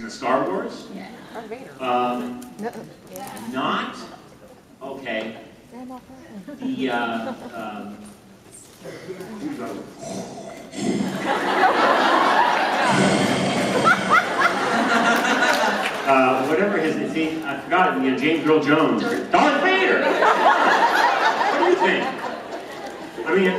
In the Star Wars? Yeah. Not? Okay. The, whatever his name, I forgot it, James Earl Jones. Darth Vader! What do you think? I mean,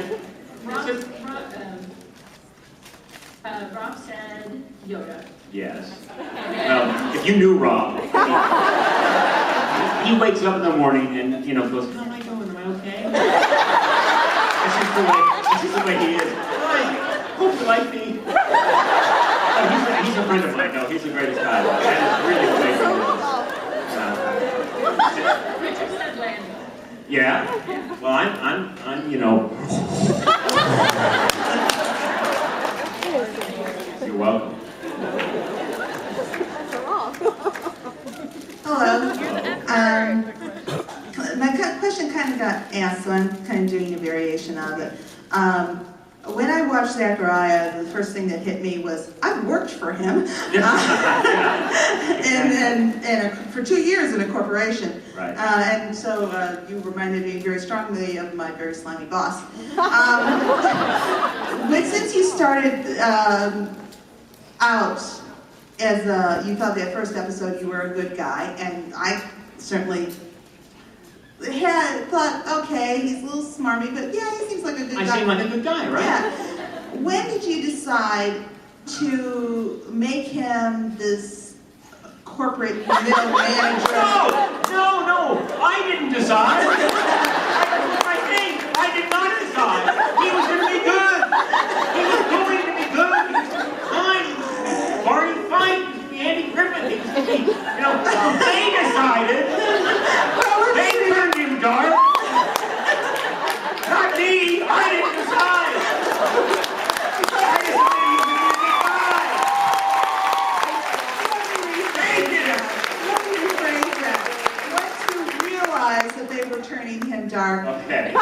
Rob said Yoda. yes. Well, if you knew Rob, he wakes up in the morning and, goes, how am I doing? Am I okay? That's just the way he is. Hi, hope you like me. Oh, he's a friend of mine, though. He's the greatest guy. That is really the way he is. Richard said Landon. Yeah? Well, I'm You're welcome. Hello. My question kind of got asked, so I'm kind of doing a variation of it. When I watched Zachariah, the first thing that hit me was, I've worked for him. and for 2 years in a corporation. Right. And so you reminded me very strongly of my very slimy boss. But since you started out as you thought that first episode you were a good guy, and I certainly had thought, okay, he's a little smarmy, but yeah, he seems like a good guy. I seem like a good guy, right? Yeah. When did you decide to make him this corporate middle manager? No, I didn't decide. I did not decide. He was going to be good. He was going to be good. He was going to be fine. He was going to be Barney Fine. He was going to be Andy Griffith. He was going to be, they decided. They turned him dark. Not me. I didn't decide. I decided he was going to be a good guy. Let me rephrase that. Once you realized that they were turning him dark, Okay.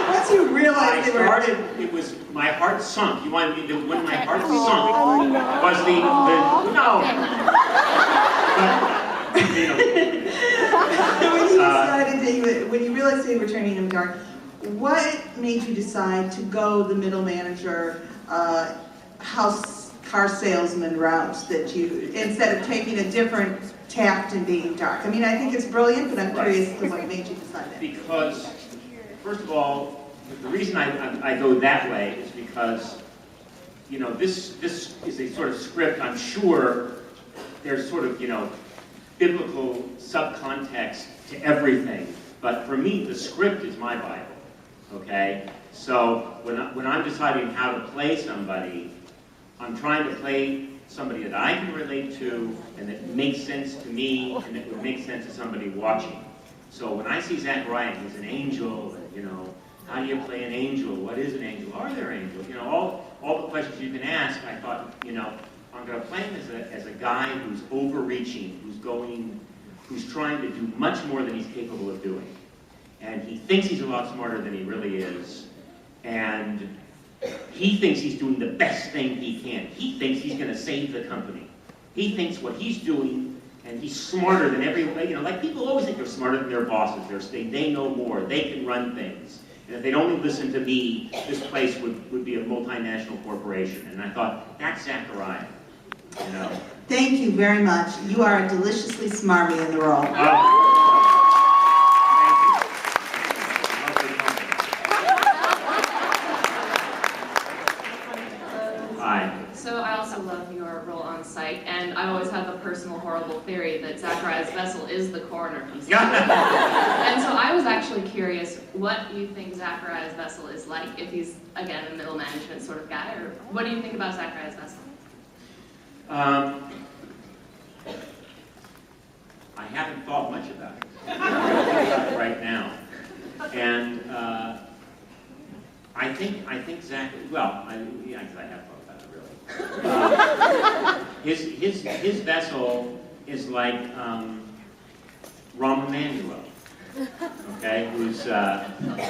once you realized they were... It was, my heart sunk. You wanted me to, when my heart sunk, was no. But, when you realized they were turning him dark, what made you decide to go the middle manager, car salesman route that you, instead of taking a different tact and being dark? I mean, I think it's brilliant, but I'm curious as to what made you decide that. because, first of all, the reason I go that way is because, this is a sort of script. I'm sure there's sort of, biblical subcontext to everything. But for me, the script is my Bible, okay? So when I'm deciding how to play somebody, I'm trying to play somebody that I can relate to and that makes sense to me and that would make sense to somebody watching. So when I see Zachariah, he's an angel, and, how do you play an angel? What is an angel? Are there angels? All the questions you can ask, I thought, I'm going to play him as a guy who's overreaching, who's trying to do much more than he's capable of doing. And he thinks he's a lot smarter than he really is. And he thinks he's doing the best thing he can. He thinks he's going to save the company. He thinks what he's doing, and he's smarter than everybody. Like people always think they're smarter than their bosses. They know more. They can run things. And if they'd only listen to me, this place would be a multinational corporation. And I thought, that's Zachariah. Thank you very much. You are deliciously smarmy in the role. Thank you. Hi. So I also love your role on site, and I always have a personal horrible theory that Zachariah's vessel is the coroner himself. And so I was actually curious what you think Zachariah's vessel is like, if he's, again, a middle management sort of guy, or what do you think about Zachariah's vessel? I haven't thought much about it right now, and I think Zach. Well, I have thought about it really. His vessel is like Rahm Emanuel. okay, who's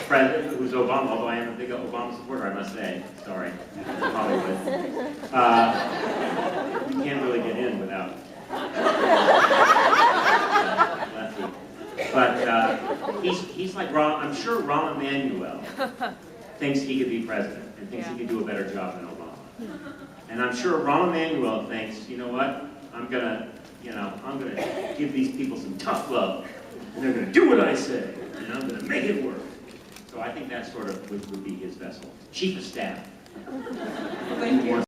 president, who's Obama, although I am a big Obama supporter, I must say, sorry, Hollywood. You can't really get in without lefty. But he's like Rahm, I'm sure Rahm Emanuel thinks he could be president and thinks he could do a better job than Obama. And I'm sure Rahm Emanuel thinks, you know what, I'm gonna give these people some tough love, and they're gonna do what I say, and I'm gonna make it work. So I think that sort of would be his vessel. Chief of staff. Thank you.